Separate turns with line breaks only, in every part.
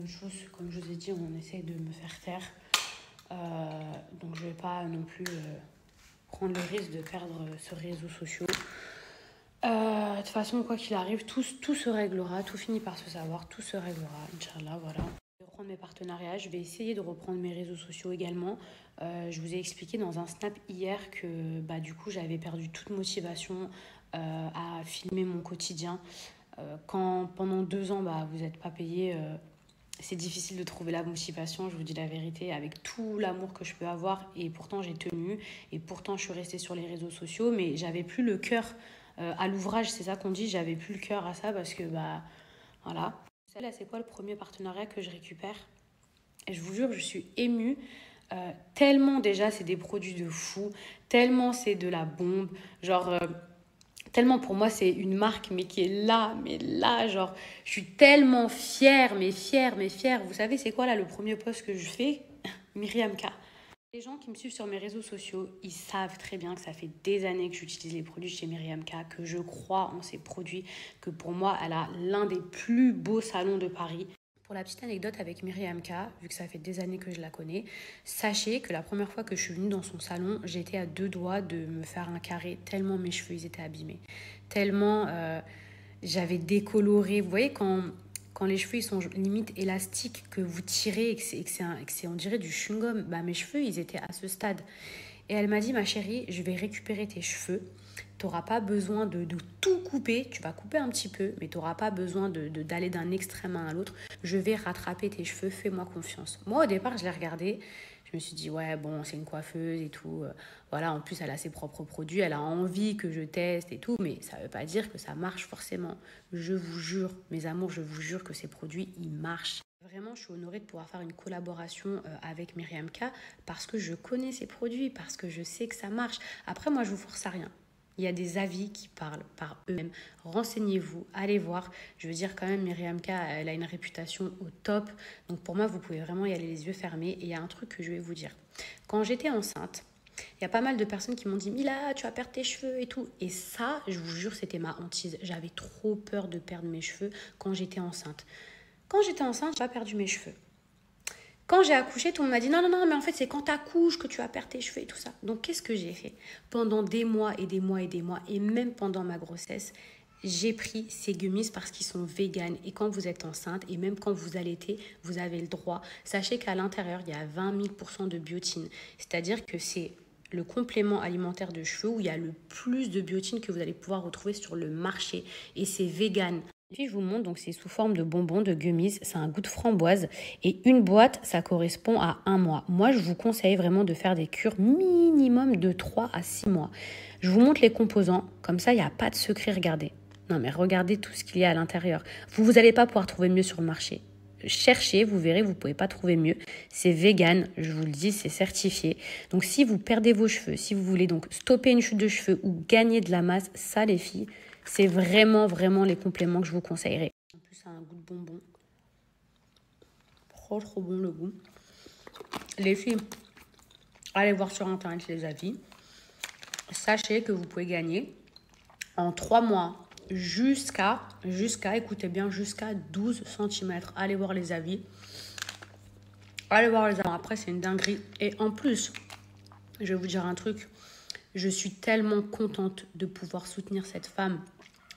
chose, comme je vous ai dit, on essaye de me faire taire. Donc je vais pas non plus prendre le risque de perdre ce réseau social. De toute façon, quoi qu'il arrive, tout se réglera, tout finit par se savoir, tout se réglera, Inch'Allah, voilà. Je vais reprendre mes partenariats, je vais essayer de reprendre mes réseaux sociaux également. Je vous ai expliqué dans un snap hier que du coup j'avais perdu toute motivation à filmer mon quotidien. Quand pendant 2 ans vous n'êtes pas payé, c'est difficile de trouver la motivation, je vous dis la vérité, avec tout l'amour que je peux avoir. Et pourtant j'ai tenu, et pourtant je suis restée sur les réseaux sociaux, mais j'avais plus le cœur à l'ouvrage, c'est ça qu'on dit, j'avais plus le cœur à ça parce que voilà. Là, c'est quoi le premier partenariat que je récupère? Et je vous jure, je suis émue. Tellement déjà c'est des produits de fou, tellement c'est de la bombe, genre tellement pour moi c'est une marque mais qui est là, mais là genre je suis tellement fière, mais fière, mais fière. Vous savez c'est quoi là le premier post que je fais? Myriam K. Les gens qui me suivent sur mes réseaux sociaux, ils savent très bien que ça fait des années que j'utilise les produits chez Myriam K, que je crois en ces produits, que pour moi elle a l'un des plus beaux salons de Paris. Pour la petite anecdote avec Myriam K, vu que ça fait des années que je la connais, sachez que la première fois que je suis venue dans son salon, j'étais à 2 doigts de me faire un carré tellement mes cheveux ils étaient abîmés. Tellement j'avais décoloré. Vous voyez quand les cheveux ils sont limite élastiques, que vous tirez et que c'est on dirait du chewing-gum, mes cheveux ils étaient à ce stade. Et elle m'a dit, ma chérie, je vais récupérer tes cheveux. Tu n'auras pas besoin de tout couper. Tu vas couper un petit peu, mais tu n'auras pas besoin d'aller d'un extrême à l'autre. Je vais rattraper tes cheveux, fais-moi confiance. Moi, au départ, je l'ai regardée. Je me suis dit, ouais, bon, c'est une coiffeuse et tout. Voilà, en plus, elle a ses propres produits. Elle a envie que je teste et tout. Mais ça ne veut pas dire que ça marche forcément. Je vous jure, mes amours, je vous jure que ces produits, ils marchent. Vraiment, je suis honorée de pouvoir faire une collaboration avec Myriam K parce que je connais ces produits, parce que je sais que ça marche. Après, moi, je vous force à rien. Il y a des avis qui parlent par eux-mêmes. Renseignez-vous, allez voir. Je veux dire quand même, Myriam K, elle a une réputation au top. Donc pour moi, vous pouvez vraiment y aller les yeux fermés. Et il y a un truc que je vais vous dire. Quand j'étais enceinte, il y a pas mal de personnes qui m'ont dit « Mila, tu vas perdre tes cheveux et tout ». Et ça, je vous jure, c'était ma hantise. J'avais trop peur de perdre mes cheveux quand j'étais enceinte. Quand j'étais enceinte, j'ai pas perdu mes cheveux. Quand j'ai accouché, tout le monde m'a dit non, mais en fait, c'est quand tu accouches que tu vas perdre tes cheveux et tout ça. Donc, qu'est-ce que j'ai fait? Pendant des mois et des mois et des mois, et même pendant ma grossesse, j'ai pris ces gummies parce qu'ils sont véganes. Et quand vous êtes enceinte, et même quand vous allaitez, vous avez le droit. Sachez qu'à l'intérieur, il y a 20 000% de biotine. C'est-à-dire que c'est le complément alimentaire de cheveux où il y a le plus de biotine que vous allez pouvoir retrouver sur le marché. Et c'est vegan. Puis je vous montre, donc c'est sous forme de bonbons, de gummies, c'est un goût de framboise et une boîte, ça correspond à 1 mois. Moi, je vous conseille vraiment de faire des cures minimum de 3 à 6 mois. Je vous montre les composants, comme ça, il n'y a pas de secret, regardez. Non, mais regardez tout ce qu'il y a à l'intérieur. Vous n'allez pas pouvoir trouver mieux sur le marché. Cherchez, vous verrez, vous ne pouvez pas trouver mieux. C'est vegan, je vous le dis, c'est certifié. Donc, si vous perdez vos cheveux, si vous voulez donc stopper une chute de cheveux ou gagner de la masse, ça, les filles, c'est vraiment, vraiment les compléments que je vous conseillerais. En plus, ça a un goût de bonbon. Trop bon le goût. Les filles, allez voir sur Internet les avis. Sachez que vous pouvez gagner en 3 mois jusqu'à, écoutez bien, jusqu'à 12 cm. Allez voir les avis. Allez voir les avis. Après, c'est une dinguerie. Et en plus, je vais vous dire un truc. Je suis tellement contente de pouvoir soutenir cette femme,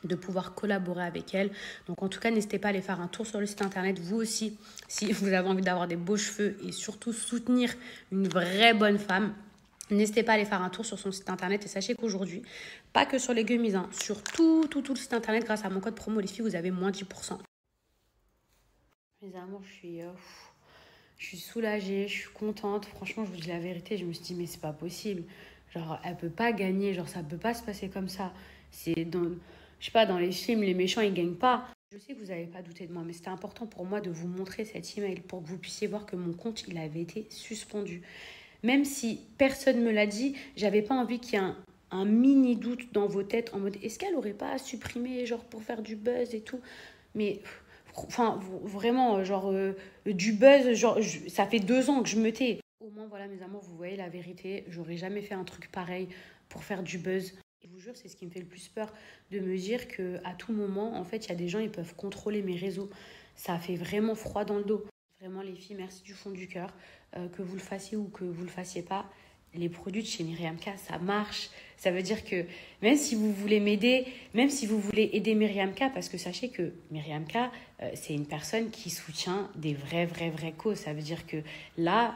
de pouvoir collaborer avec elle. Donc en tout cas, n'hésitez pas à aller faire un tour sur le site internet. Vous aussi, si vous avez envie d'avoir des beaux cheveux et surtout soutenir une vraie bonne femme, n'hésitez pas à aller faire un tour sur son site internet. Et sachez qu'aujourd'hui, pas que sur les gummies, sur tout le site internet, grâce à mon code promo, les filles, vous avez moins 10%. Mes amours, je suis soulagée, je suis contente. Franchement, je vous dis la vérité, je me suis dit, mais c'est pas possible. Genre, elle peut pas gagner, genre, ça peut pas se passer comme ça. C'est dans, je sais pas, dans les films, les méchants, ils gagnent pas. Je sais que vous n'avez pas douté de moi, mais c'était important pour moi de vous montrer cet email pour que vous puissiez voir que mon compte, il avait été suspendu. Même si personne ne me l'a dit, j'avais pas envie qu'il y ait un mini doute dans vos têtes en mode, est-ce qu'elle aurait pas supprimé, genre, pour faire du buzz et tout? Mais... Enfin, vraiment, genre, du buzz, genre, ça fait 2 ans que je me tais. Au moins, voilà, mes amours, vous voyez la vérité. J'aurais jamais fait un truc pareil pour faire du buzz. Et je vous jure, c'est ce qui me fait le plus peur, de me dire qu'à tout moment, en fait, il y a des gens, ils peuvent contrôler mes réseaux. Ça fait vraiment froid dans le dos. Vraiment les filles, merci du fond du cœur. Que vous le fassiez ou que vous le fassiez pas, les produits de chez Myriam K, ça marche. Ça veut dire que même si vous voulez m'aider, même si vous voulez aider Myriam K, parce que sachez que Myriam K, c'est une personne qui soutient des vraies causes. Ça veut dire que là,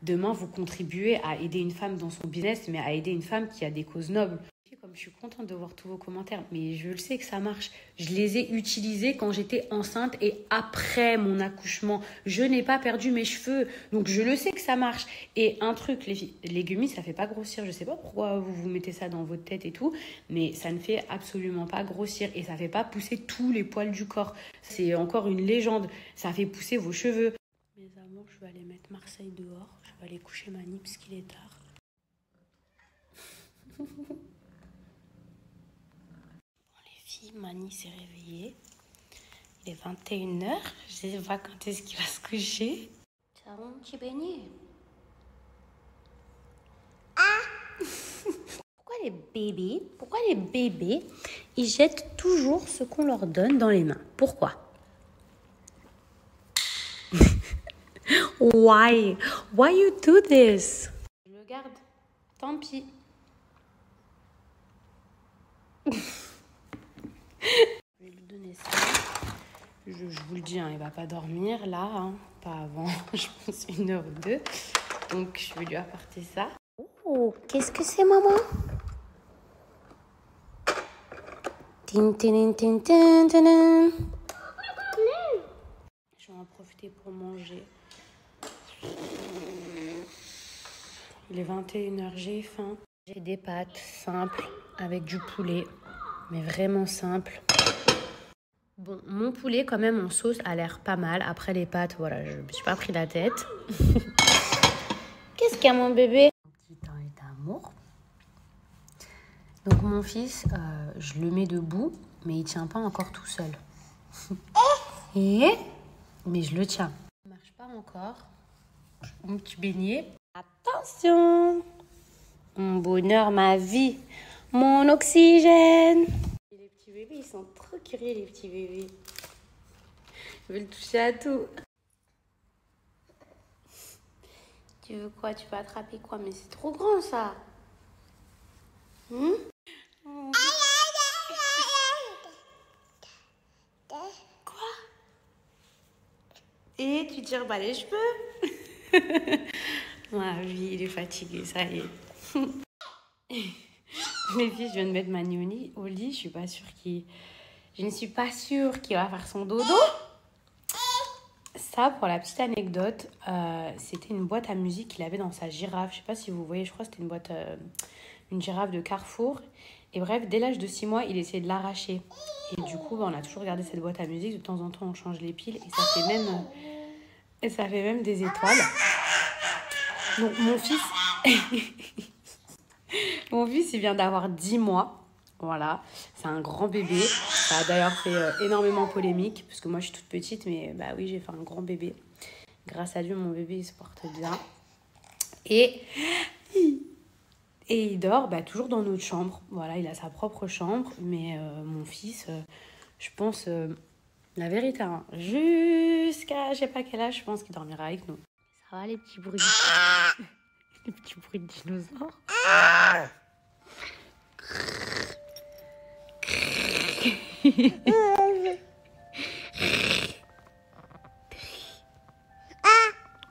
demain, vous contribuez à aider une femme dans son business, mais à aider une femme qui a des causes nobles. Comme je suis contente de voir tous vos commentaires, mais je le sais que ça marche. Je les ai utilisés quand j'étais enceinte et après mon accouchement. Je n'ai pas perdu mes cheveux, donc je le sais que ça marche. Et un truc, les gummies, ça fait pas grossir. Je sais pas pourquoi vous vous mettez ça dans votre tête et tout, mais ça ne fait absolument pas grossir et ça fait pas pousser tous les poils du corps. C'est encore une légende. Ça fait pousser vos cheveux. Mes amours, je vais aller mettre Marseille dehors. Je vais aller coucher Mani parce qu'il est tard. Mani s'est réveillée. Il est 21h. Je sais pas quand est-ce qu'il va se coucher. Ciao, mon petit beignet. Ah Pourquoi les bébés, ils jettent toujours ce qu'on leur donne dans les mains? Pourquoi? Why you do this? Je le garde. Tant pis. Je vais lui donner ça. Je vous le dis, hein, il va pas dormir là, hein, pas avant, je pense 1 heure ou 2. Donc je vais lui apporter ça. Oh, qu'est-ce que c'est, maman? Tin, tin, tin, tin, tin. Je vais en profiter pour manger. Il est 21h, j'ai faim. J'ai des pâtes simples avec du poulet, mais vraiment simples. Bon, mon poulet, quand même, en sauce, a l'air pas mal. Après les pâtes, voilà, je me suis pas pris la tête. Qu'est-ce qu'il y a, mon bébé? Un petit temps d'amour. Donc, mon fils, je le mets debout, mais il tient pas encore tout seul. Mais je le tiens. Ça marche pas encore. Mon petit beignet. Attention! Mon bonheur, ma vie, mon oxygène. Les petits bébés, ils sont trop curieux, les petits bébés. Ils veulent toucher à tout. Tu veux quoi? Tu veux attraper quoi? Mais c'est trop grand, ça. Quoi? Et tu tires pas les cheveux? Ma vie, il est fatigué, ça y est. Les filles, je viens de mettre Mani au lit. Je suis pas sûre je ne suis pas sûre qu'il va faire son dodo. Ça, pour la petite anecdote, c'était une boîte à musique qu'il avait dans sa girafe. Je sais pas si vous voyez, je crois que c'était une girafe de Carrefour. Et bref, dès l'âge de 6 mois, il essayait de l'arracher. Et du coup, on a toujours gardé cette boîte à musique. De temps en temps, on change les piles et ça fait même des étoiles. Donc, mon fils, il vient d'avoir 10 mois. Voilà, c'est un grand bébé. Ça a d'ailleurs fait énormément polémique, parce que moi, je suis toute petite, mais bah oui, j'ai fait un grand bébé. Grâce à Dieu, mon bébé, il se porte bien. Et il dort toujours dans notre chambre. Voilà, il a sa propre chambre. Mais mon fils, je pense, la vérité, hein, jusqu'à je sais pas quel âge, je pense qu'il dormira avec nous. Ça va, les petits bruits les petits bruits de dinosaures.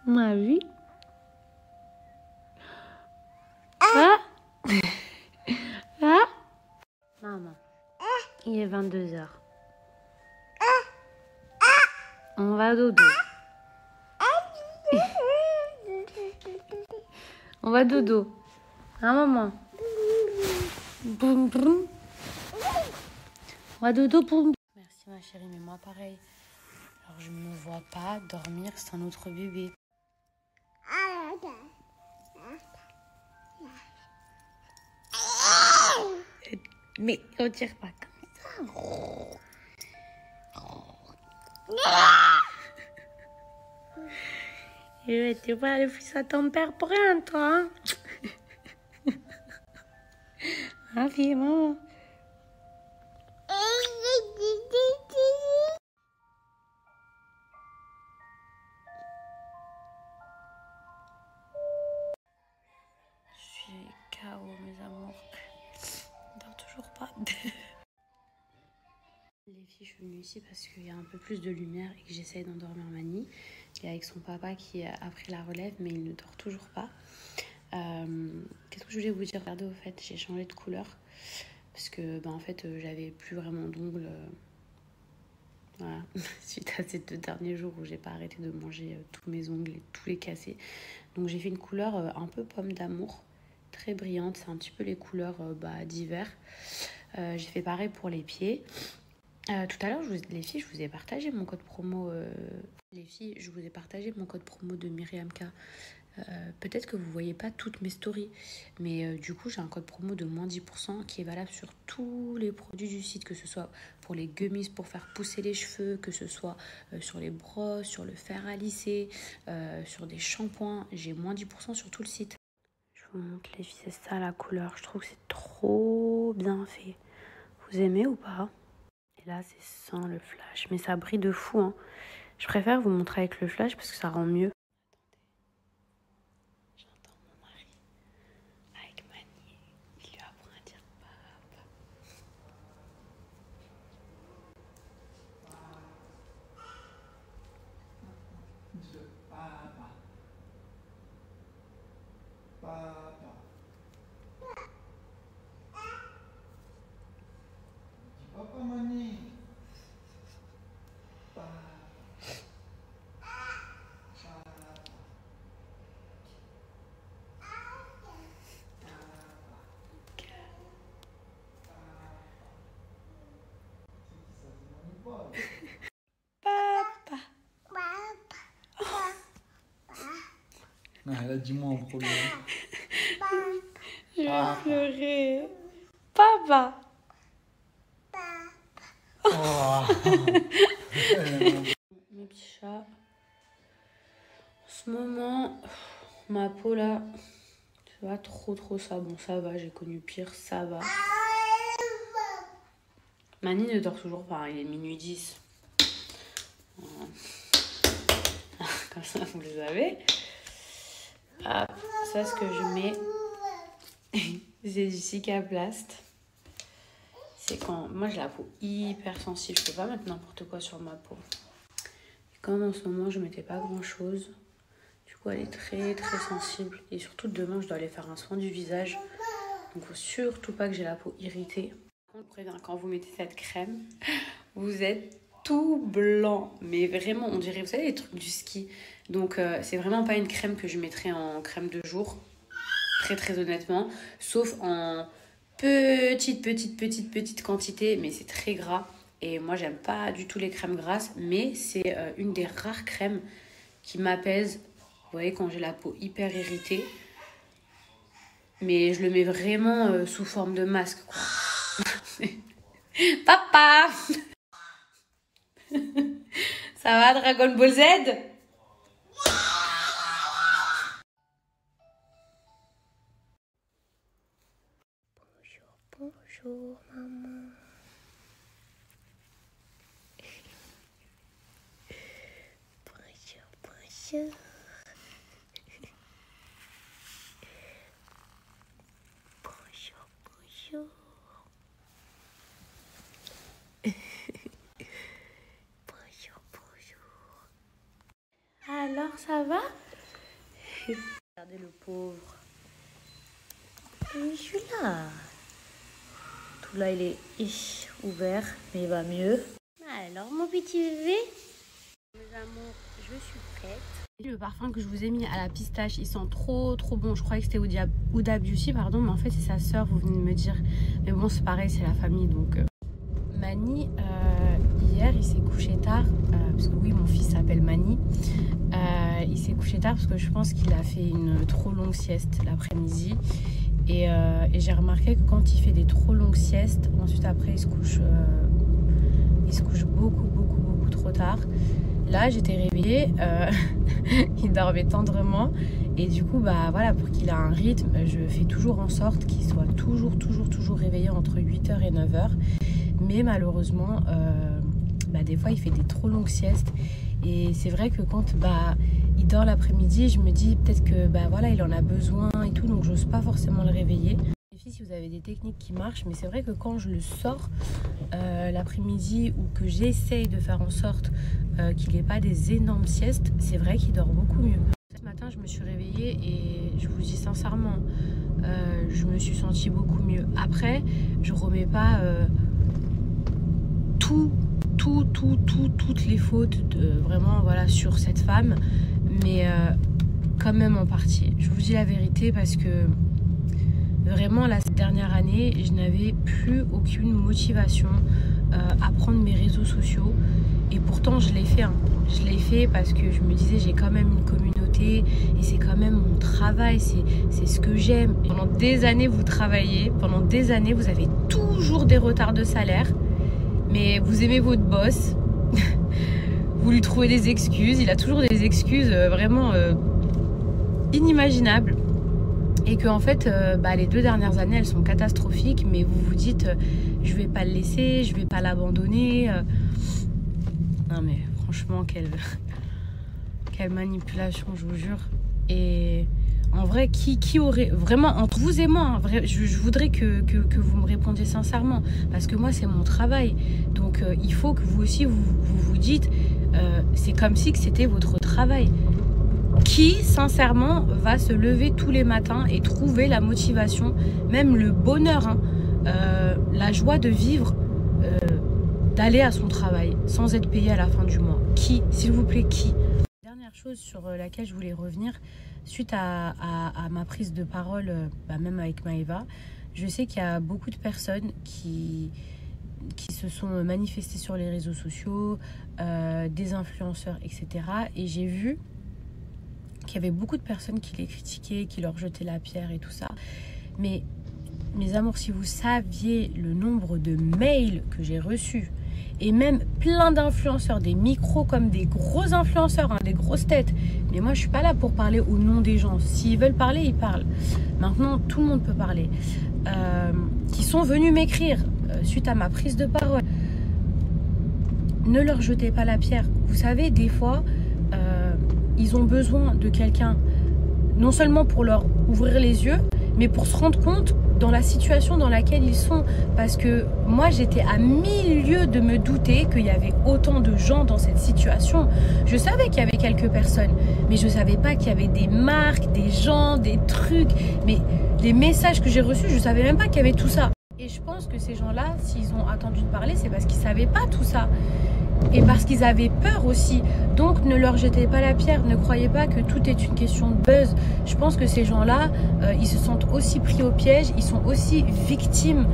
Ma vie. Maman, il est 22h. On va dodo. On va dodo. Hein, maman? Boum, boum. On va dodo, boum. Merci, ma chérie, mais moi, pareil. Alors, je ne me vois pas dormir sans notre bébé. Mais on tire pas comme ça. Tu vas le fils à ton père pour rien, toi. Ah, puis, maman. KO, mes amours. On dort toujours pas. Les filles, je suis venue ici parce qu'il y a un peu plus de lumière et que j'essaye d'endormir Mani. Et avec son papa qui a pris la relève, mais il ne dort toujours pas. Qu'est-ce que je voulais vous dire? Regardez, au fait, j'ai changé de couleur. Parce que, en fait, j'avais plus vraiment d'ongles. Voilà, suite à ces 2 derniers jours où j'ai pas arrêté de manger tous mes ongles et tous les casser. Donc j'ai fait une couleur un peu pomme d'amour, très brillante. C'est un petit peu les couleurs d'hiver. J'ai fait pareil pour les pieds. Tout à l'heure, les filles, je vous ai partagé mon code promo. Les filles, je vous ai partagé mon code promo de Myriamka. Peut-être que vous ne voyez pas toutes mes stories, mais du coup j'ai un code promo de moins 10% qui est valable sur tous les produits du site, que ce soit pour les gummies pour faire pousser les cheveux, que ce soit sur les brosses, sur le fer à lisser, sur des shampoings. J'ai moins 10% sur tout le site. Je vous montre les filles, c'est ça la couleur, je trouve que c'est trop bien fait. Vous aimez ou pas? Et là c'est sans le flash, mais ça brille de fou, hein. Je préfère vous montrer avec le flash parce que ça rend mieux.
Papa Mani. Elle a dit moi en premier.
Je vais pleurer. Papa.
Oh.
Mes petits chats. En ce moment, ma peau là, c'est pas trop ça. Bon, ça va, j'ai connu pire, ça va. Mani ne dort toujours pas, il est minuit 10. Comme ça, vous le savez. Ah, ça, ce que je mets, c'est du Cicaplast. C'est quand moi j'ai la peau hyper sensible, je peux pas mettre n'importe quoi sur ma peau. Et comme en ce moment je mettais pas grand chose, du coup elle est très sensible. Et surtout demain je dois aller faire un soin du visage, donc faut surtout pas que j'ai la peau irritée. On prévient, quand vous mettez cette crème, vous êtes tout blanc, mais vraiment on dirait, vous savez, les trucs du ski. Donc c'est vraiment pas une crème que je mettrais en crème de jour, très honnêtement, sauf en petite quantité, mais c'est très gras. Et moi j'aime pas du tout les crèmes grasses, mais c'est une des rares crèmes qui m'apaise. Vous voyez, quand j'ai la peau hyper irritée, mais je le mets vraiment sous forme de masque, quoi. Papa. Ça va, Dragon Ball Z? Bonjour maman. Bonjour. Bonjour. Alors ça va? Regardez le pauvre. Oui, je suis là. Tout là il est ouvert, mais il va mieux. Alors mon petit bébé. Mes amours, je suis prête. Le parfum que je vous ai mis à la pistache, il sent trop bon. Je croyais que c'était Huda Beauty, pardon, mais en fait c'est sa sœur, vous venez de me dire. Mais bon, c'est pareil, c'est la famille, donc... Mani, hier, il s'est couché tard, parce que oui, mon fils s'appelle Mani. Il s'est couché tard parce que je pense qu'il a fait une trop longue sieste l'après-midi. Et j'ai remarqué que quand il fait des trop longues siestes, ensuite après il se couche beaucoup trop tard. Là, j'étais réveillée, il dormait tendrement. Et du coup, voilà, pour qu'il ait un rythme, je fais toujours en sorte qu'il soit toujours réveillé entre 8h et 9h. Mais malheureusement, des fois, il fait des trop longues siestes. Et c'est vrai que quand
il dort l'après-midi, je me dis peut-être que bah voilà, il en a besoin et tout, donc j'ose pas forcément le réveiller. Les filles, si vous avez des techniques qui marchent, mais c'est vrai que quand je le sors l'après-midi ou que j'essaye de faire en sorte qu'il n'ait pas des énormes siestes, c'est vrai qu'il dort beaucoup mieux. Ce matin, je me suis réveillée et je vous dis sincèrement, je me suis sentie beaucoup mieux. Après, je remets pas toutes les fautes vraiment voilà, sur cette femme, mais quand même en partie. Je vous dis la vérité parce que vraiment, cette dernière année, je n'avais plus aucune motivation à prendre mes réseaux sociaux. Et pourtant, je l'ai fait. Hein. Je l'ai fait parce que je me disais, j'ai quand même une communauté et c'est quand même mon travail, c'est ce que j'aime. Pendant des années, vous travaillez. Pendant des années, vous avez toujours des retards de salaire. Mais vous aimez votre boss. Vous lui trouvez des excuses. Il a toujours des excuses vraiment inimaginables. Et que en fait, les 2 dernières années, elles sont catastrophiques. Mais vous vous dites, je vais pas le laisser, je vais pas l'abandonner. Non mais franchement, quelle manipulation, je vous jure. Et en vrai, qui aurait... Vraiment, entre vous et moi, hein, je voudrais que vous me répondiez sincèrement. Parce que moi, c'est mon travail. Donc, il faut que vous aussi, vous dites, c'est comme si c'était votre travail. Qui, sincèrement, va se lever tous les matins et trouver la motivation, même le bonheur, hein, la joie de vivre, d'aller à son travail sans être payé à la fin du mois? Qui, s'il vous plaît, qui? Dernière chose sur laquelle je voulais revenir, suite à ma prise de parole, même avec Maëva, je sais qu'il y a beaucoup de personnes qui se sont manifestées sur les réseaux sociaux, des influenceurs, etc. Et j'ai vu qu'il y avait beaucoup de personnes qui les critiquaient, qui leur jetaient la pierre et tout ça. Mais mes amours, si vous saviez le nombre de mails que j'ai reçus, et même plein d'influenceurs, des micros comme des gros influenceurs, hein, des grosses têtes. Mais moi, je suis pas là pour parler au nom des gens. S'ils veulent parler, ils parlent. Maintenant, tout le monde peut parler. Qui sont venus m'écrire suite à ma prise de parole. Ne leur jetez pas la pierre. Vous savez, des fois, ils ont besoin de quelqu'un, non seulement pour leur ouvrir les yeux, mais pour se rendre compte dans la situation dans laquelle ils sont. Parce que moi, j'étais à 1000 lieues de me douter qu'il y avait autant de gens dans cette situation. Je savais qu'il y avait quelques personnes, mais je ne savais pas qu'il y avait des marques, des gens, des trucs. Mais les messages que j'ai reçus, je ne savais même pas qu'il y avait tout ça. Et je pense que ces gens-là, s'ils ont attendu de parler, c'est parce qu'ils ne savaient pas tout ça. Et parce qu'ils avaient peur aussi. Donc ne leur jetez pas la pierre, ne croyez pas que tout est une question de buzz. Je pense que ces gens-là, ils se sentent aussi pris au piège, ils sont aussi victimes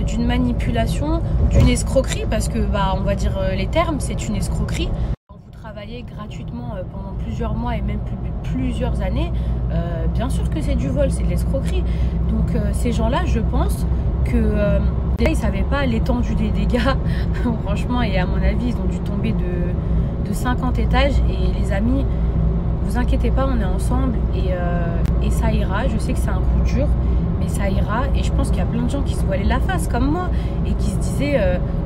d'une manipulation, d'une escroquerie, parce que on va dire les termes, c'est une escroquerie. Quand vous travaillez gratuitement pendant plusieurs mois et même plusieurs années, bien sûr que c'est du vol, c'est de l'escroquerie. Donc ces gens-là, je pense que déjà, ils ne savaient pas l'étendue des dégâts, franchement, et à mon avis, ils ont dû tomber de 50 étages. Et les amis, vous inquiétez pas, on est ensemble et ça ira. Je sais que c'est un coup dur, mais ça ira. Et je pense qu'il y a plein de gens qui se voilaient la face, comme moi, et qui se disaient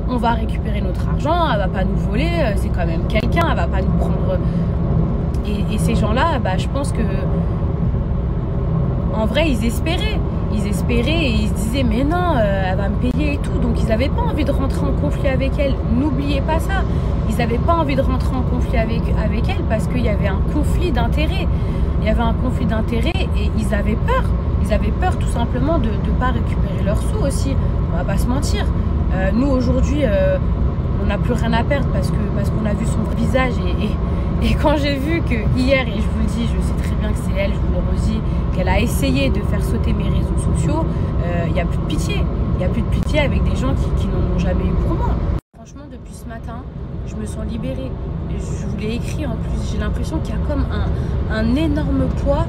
on va récupérer notre argent, elle va pas nous voler, c'est quand même quelqu'un, elle va pas nous prendre. Et ces gens-là, je pense que en vrai, ils espéraient et ils se disaient mais non, elle va me payer et tout. Donc ils n'avaient pas envie de rentrer en conflit avec elle. N'oubliez pas ça. Ils n'avaient pas envie de rentrer en conflit avec elle parce qu'il y avait un conflit d'intérêts. Il y avait un conflit d'intérêts et ils avaient peur. Ils avaient peur tout simplement de ne pas récupérer leurs sous aussi. On va pas se mentir. Nous aujourd'hui, on n'a plus rien à perdre parce qu'on a vu son visage et quand j'ai vu que hier, et je vous le dis, je sais très bien que c'est elle, je vous le redis, qu'elle a essayé de faire sauter mes réseaux sociaux, il n'y a plus de pitié. Il n'y a plus de pitié avec des gens qui n'en ont jamais eu pour moi. Franchement, depuis ce matin, je me sens libérée. Je vous l'ai écrit en plus, j'ai l'impression qu'il y a comme un énorme poids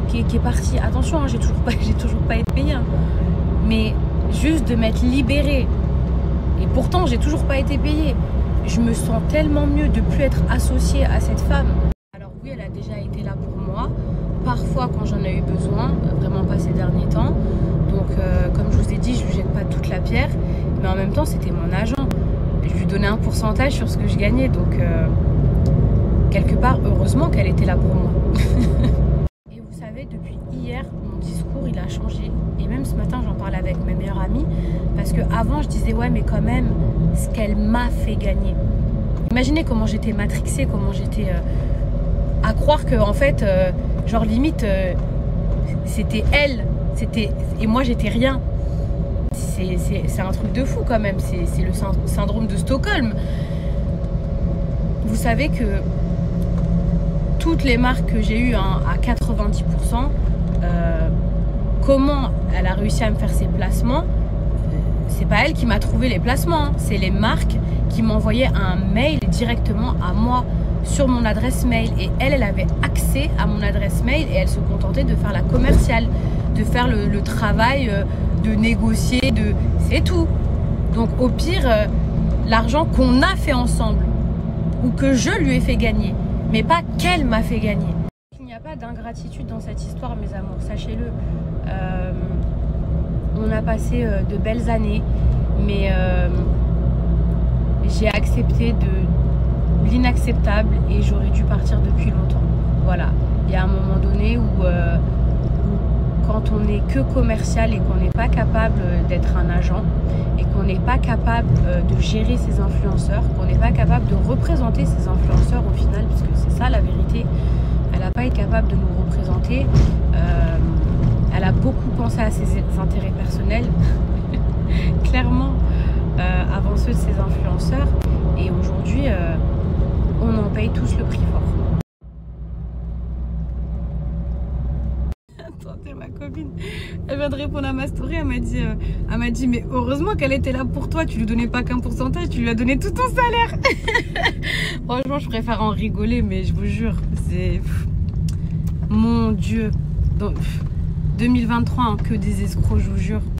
qui est parti. Attention, hein, j'ai toujours pas été payée. Hein. Mais juste de m'être libérée. Et pourtant, j'ai toujours pas été payée. Je me sens tellement mieux de ne plus être associée à cette femme. Alors oui, elle a déjà été là pour moi. Parfois quand j'en ai eu besoin, vraiment pas ces derniers temps. Donc comme je vous ai dit, je lui jette pas toute la pierre. Mais en même temps, c'était mon agent. Je lui donnais un pourcentage sur ce que je gagnais. Donc quelque part, heureusement qu'elle était là pour moi. Et vous savez, depuis hier, mon discours, il a changé. Et même ce matin, j'en parlais avec ma meilleure amie. Parce qu'avant, je disais, ouais, mais quand même, ce qu'elle m'a fait gagner. Imaginez comment j'étais matrixée, comment j'étais... à croire que, en fait, genre limite, c'était elle. Et moi, j'étais rien. C'est un truc de fou quand même. C'est le syndrome de Stockholm. Vous savez que toutes les marques que j'ai eues, hein, à 90%, comment elle a réussi à me faire ses placements, c'est pas elle qui m'a trouvé les placements, hein. C'est les marques qui m'envoyaient un mail directement à moi sur mon adresse mail. Et elle avait accès à mon adresse mail et elle se contentait de faire la commerciale, de faire le travail, de négocier, c'est tout. Donc au pire, l'argent qu'on a fait ensemble ou que je lui ai fait gagner, mais pas qu'elle m'a fait gagner. Il n'y a pas d'ingratitude dans cette histoire, mes amours, sachez-le. On a passé de belles années, mais j'ai accepté l'inacceptable et j'aurais dû partir depuis longtemps. Voilà, il y a un moment donné où quand on n'est que commercial et qu'on n'est pas capable d'être un agent et qu'on n'est pas capable de gérer ses influenceurs, qu'on n'est pas capable de représenter ses influenceurs au final, puisque c'est ça la vérité, elle n'a pas été capable de nous représenter. Elle a beaucoup pensé à ses intérêts personnels, clairement, avant ceux de ses influenceurs. Et aujourd'hui, on en paye tous le prix fort. Attendez, ma copine, elle vient de répondre à ma story, elle m'a dit mais heureusement qu'elle était là pour toi, tu lui donnais pas qu'un pourcentage, tu lui as donné tout ton salaire. Franchement, je préfère en rigoler, mais je vous jure, c'est... Mon Dieu. Donc, 2023, hein, que des escrocs, je vous jure.